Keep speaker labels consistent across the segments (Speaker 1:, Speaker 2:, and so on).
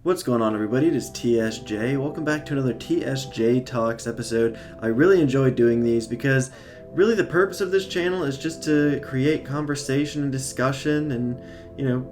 Speaker 1: What's going on, everybody? It is TSJ. Welcome back to another TSJ Talks episode. I really enjoy doing these because really the purpose of this channel is just to create conversation and discussion and,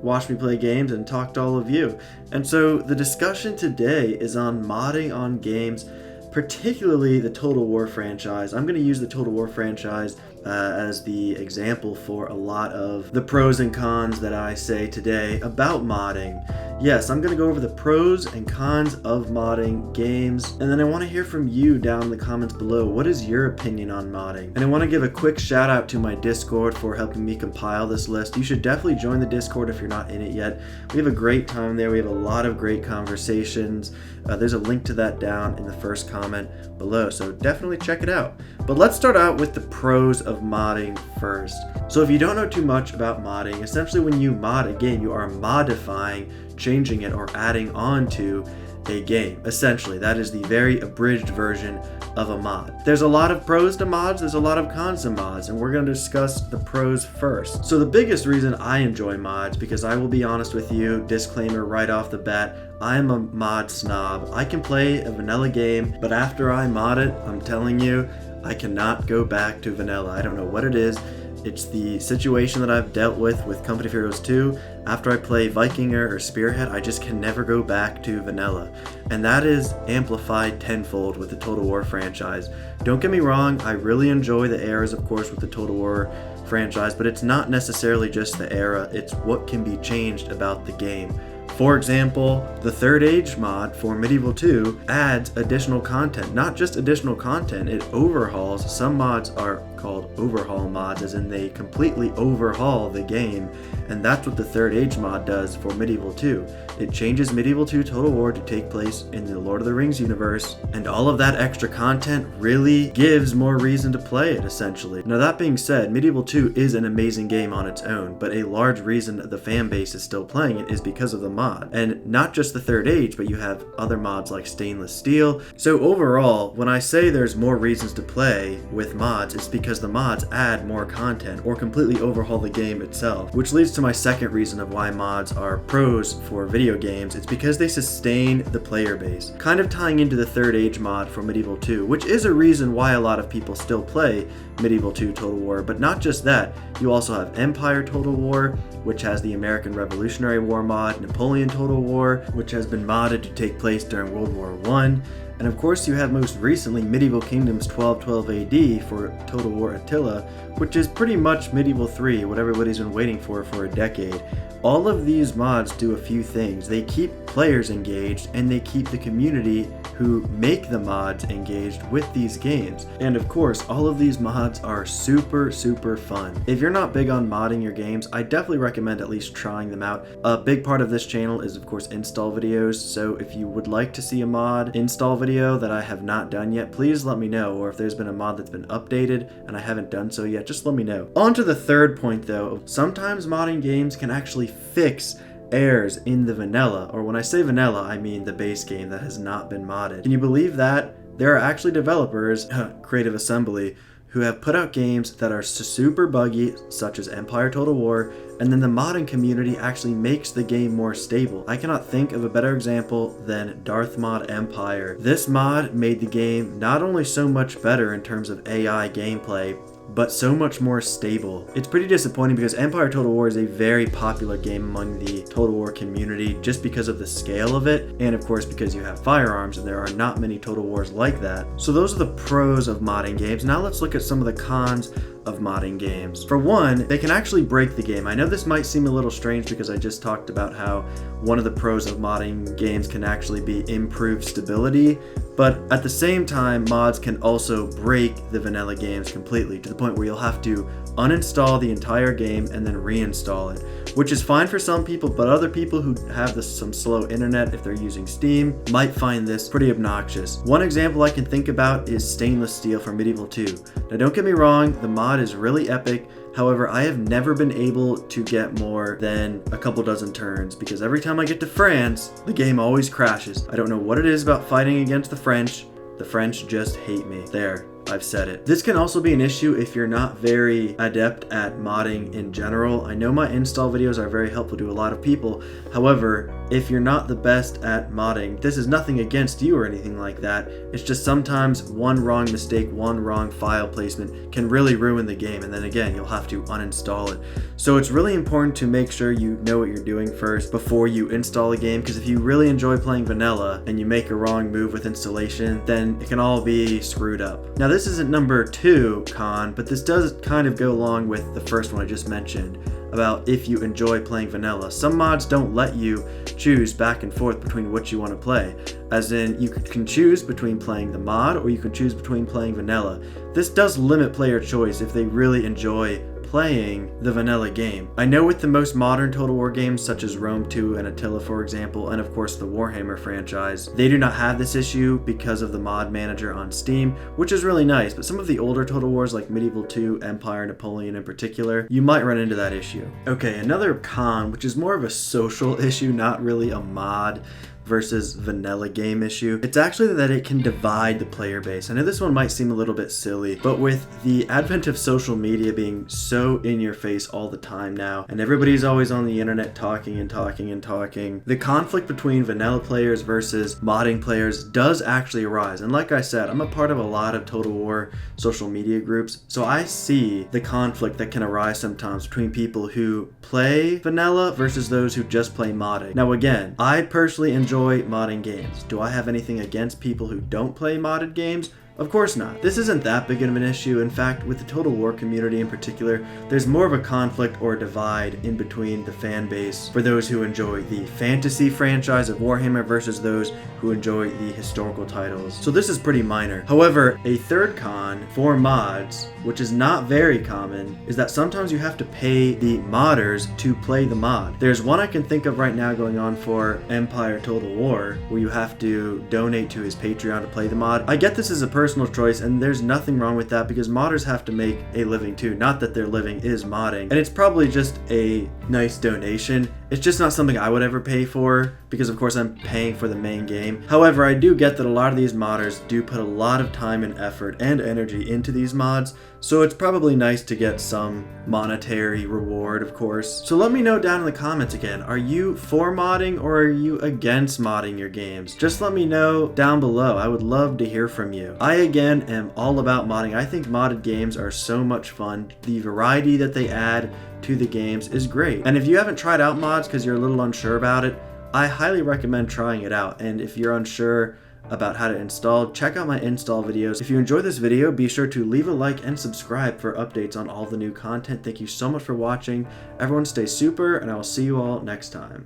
Speaker 1: watch me play games and talk to all of you. And so the discussion today is on modding on games, particularly the Total War franchise. I'm going to use the Total War franchise as the example for a lot of the pros and cons that I say today about modding. Yes, I'm going to go over the pros and cons of modding games, and then I want to hear from you down in the comments below. What is your opinion on modding? And I want to give a quick shout out to my Discord for helping me compile this list. You should definitely join the Discord if you're not in it yet. We have a great time there. We have a lot of great conversations. There's a link to that down in the first comment below, so definitely check it out. But let's start out with the pros of modding first. So if you don't know too much about modding, essentially when you mod a game, you are modifying, changing it, or adding on to a game. Essentially, that is the very abridged version of a mod. There's a lot of pros to mods, there's a lot of cons to mods, and we're going to discuss the pros first. So the biggest reason I enjoy mods, because I will be honest with you, disclaimer right off the bat, I'm a mod snob. I can play a vanilla game, but after I mod it, I'm telling you, I cannot go back to vanilla. I don't know what it is. It's the situation that I've dealt with Company of Heroes 2. After I play Vikinger or Spearhead, I just can never go back to vanilla. And that is amplified tenfold with the Total War franchise. Don't get me wrong, I really enjoy the eras, of course, with the Total War franchise, but it's not necessarily just the era, it's what can be changed about the game. For example, the Third Age mod for Medieval 2 adds additional content. Not just additional content, it overhauls. Some mods are called overhaul mods, as in they completely overhaul the game, and that's what the Third Age mod does for Medieval 2. It changes Medieval 2 Total War to take place in the Lord of the Rings universe, and all of that extra content really gives more reason to play it, essentially. Now that being said, Medieval 2 is an amazing game on its own, but a large reason that the fan base is still playing it is because of the mod. And not just the Third Age, but you have other mods like Stainless Steel. So overall, when I say there's more reasons to play with mods, it's because the mods add more content or completely overhaul the game itself. Which leads to my second reason of why mods are pros for video games. It's because they sustain the player base. Kind of tying into the Third Age mod for Medieval 2, which is a reason why a lot of people still play Medieval 2 Total War. But not just that, you also have Empire Total War, which has the American Revolutionary War mod, Napoleon Total War, which has been modded to take place during World War I, and of course you have most recently Medieval Kingdoms 1212 AD for Total War Attila, which is pretty much Medieval 3, what everybody's been waiting for a decade. All of these mods do a few things. They keep players engaged, and they keep the community who make the mods engaged with these games. And of course, all of these mods are super fun. If you're not big on modding your games, I definitely recommend at least trying them out. A big part of this channel is of course install videos, so if you would like to see a mod install video that I have not done yet, please let me know, or if there's been a mod that's been updated and I haven't done so yet, just let me know. On to the third point though, sometimes modding games can actually fix errors in the vanilla, or when I say vanilla, I mean the base game that has not been modded. Can you believe that? There are actually developers, Creative Assembly, who have put out games that are super buggy, such as Empire Total War, and then the modding community actually makes the game more stable. I cannot think of a better example than Darth Mod Empire. This mod made the game not only so much better in terms of AI gameplay, but so much more stable. It's pretty disappointing because Empire Total War is a very popular game among the Total War community just because of the scale of it, and of course because you have firearms and there are not many Total Wars like that. So those are the pros of modding games. Now let's look at some of the cons of modding games. For one, they can actually break the game. I know this might seem a little strange because I just talked about how one of the pros of modding games can actually be improved stability, but at the same time, mods can also break the vanilla games completely to the point where you'll have to uninstall the entire game and then reinstall it, which is fine for some people, but other people who have some slow internet, if they're using Steam, might find this pretty obnoxious. One example I can think about is Stainless Steel for Medieval 2. Now don't get me wrong, the mod is really epic. However, I have never been able to get more than a couple dozen turns because every time I get to France, the game always crashes. I don't know what it is about fighting against the French. The French just hate me. There, I've said it. This can also be an issue if you're not very adept at modding in general. I know my install videos are very helpful to a lot of people. However, if you're not the best at modding, this is nothing against you or anything like that. It's just sometimes one wrong mistake, one wrong file placement can really ruin the game, and then again, you'll have to uninstall it. So it's really important to make sure you know what you're doing first before you install a game, because if you really enjoy playing vanilla and you make a wrong move with installation, then it can all be screwed up. Now this isn't number 2 con, but this does kind of go along with the first one I just mentioned about if you enjoy playing vanilla. Some mods don't let you choose back and forth between what you want to play, as in you can choose between playing the mod or you can choose between playing vanilla. This does limit player choice if they really enjoy playing the vanilla game. I know with the most modern Total War games such as Rome 2 and Attila for example, and of course the Warhammer franchise, they do not have this issue because of the mod manager on Steam, which is really nice, but some of the older Total Wars like Medieval 2, Empire, Napoleon in particular, you might run into that issue. Okay, another con, which is more of a social issue, not really a mod versus vanilla game issue. It's actually that it can divide the player base. I know this one might seem a little bit silly, but with the advent of social media being so in your face all the time now, and everybody's always on the internet talking and talking and talking, the conflict between vanilla players versus modding players does actually arise. And like I said, I'm a part of a lot of Total War social media groups, so I see the conflict that can arise sometimes between people who play vanilla versus those who just play modding. Now again, I personally enjoy modding games. Do I have anything against people who don't play modded games? Of course not. This isn't that big of an issue. In fact, with the Total War community in particular, there's more of a conflict or a divide in between the fan base for those who enjoy the fantasy franchise of Warhammer versus those who enjoy the historical titles. So this is pretty minor. However, a third con for mods, which is not very common, is that sometimes you have to pay the modders to play the mod. There's one I can think of right now going on for Empire Total War, where you have to donate to his Patreon to play the mod. I get this is a personal choice, and there's nothing wrong with that because modders have to make a living too. Not that their living is modding, and it's probably just a nice donation. It's just not something I would ever pay for because of course I'm paying for the main game. However, I do get that a lot of these modders do put a lot of time and effort and energy into these mods, so it's probably nice to get some monetary reward, of course. So let me know down in the comments again, are you for modding or are you against modding your games? Just let me know down below. I would love to hear from you. I again am all about modding. I think modded games are so much fun. The variety that they add to the games is great. And if you haven't tried out mods because you're a little unsure about it, I highly recommend trying it out. And if you're unsure about how to install, check out my install videos. If you enjoyed this video, be sure to leave a like and subscribe for updates on all the new content. Thank you so much for watching. Everyone stay super, and I will see you all next time.